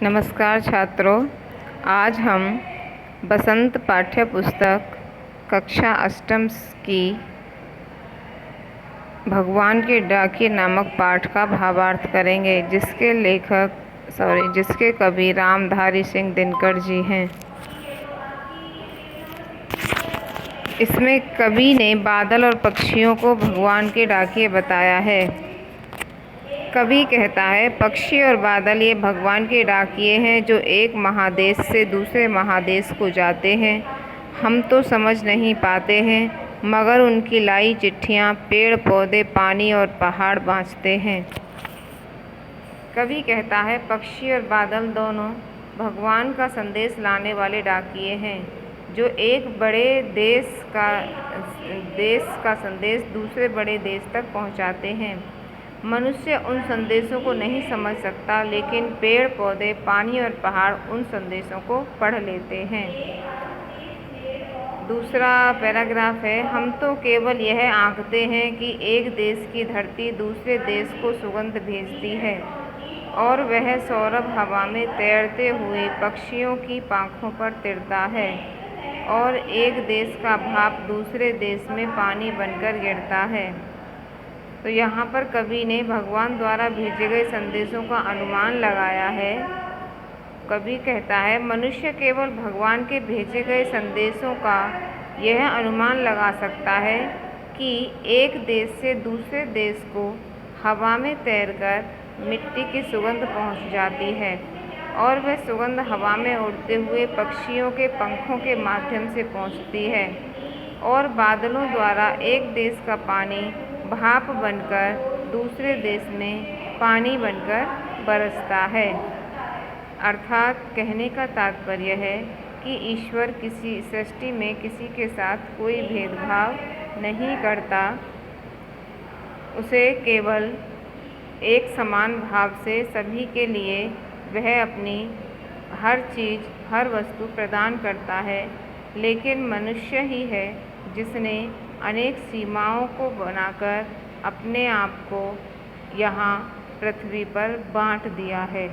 नमस्कार छात्रों, आज हम बसंत पाठ्य पुस्तक कक्षा अष्टम की भगवान के डाकिये नामक पाठ का भावार्थ करेंगे, जिसके कवि रामधारी सिंह दिनकर जी हैं। इसमें कवि ने बादल और पक्षियों को भगवान के डाकिये बताया है। कवि कहता है, पक्षी और बादल ये भगवान के डाकिये हैं जो एक महादेश से दूसरे महादेश को जाते हैं। हम तो समझ नहीं पाते हैं, मगर उनकी लाई चिट्ठियाँ पेड़ पौधे, पानी और पहाड़ बाँचते हैं। कवि कहता है, पक्षी और बादल दोनों भगवान का संदेश लाने वाले डाकिये हैं, जो एक बड़े देश का संदेश दूसरे बड़े देश तक पहुँचाते हैं। मनुष्य उन संदेशों को नहीं समझ सकता, लेकिन पेड़ पौधे, पानी और पहाड़ उन संदेशों को पढ़ लेते हैं। दूसरा पैराग्राफ है, हम तो केवल यह आंकते हैं कि एक देश की धरती दूसरे देश को सुगंध भेजती है, और वह सौरभ हवा में तैरते हुए पक्षियों की पाँखों पर तिरता है, और एक देश का भाप दूसरे देश में पानी बनकर गिरता है। तो यहाँ पर कवि ने भगवान द्वारा भेजे गए संदेशों का अनुमान लगाया है। कवि कहता है, मनुष्य केवल भगवान के भेजे गए संदेशों का यह अनुमान लगा सकता है कि एक देश से दूसरे देश को हवा में तैरकर मिट्टी की सुगंध पहुँच जाती है, और वह सुगंध हवा में उड़ते हुए पक्षियों के पंखों के माध्यम से पहुँचती है, और बादलों द्वारा एक देश का पानी भाप बनकर दूसरे देश में पानी बनकर बरसता है। अर्थात कहने का तात्पर्य है कि ईश्वर किसी सृष्टि में किसी के साथ कोई भेदभाव नहीं करता, उसे केवल एक समान भाव से सभी के लिए वह अपनी हर चीज़, हर वस्तु प्रदान करता है। लेकिन मनुष्य ही है जिसने अनेक सीमाओं को बनाकर अपने आप को यहाँ पृथ्वी पर बांट दिया है।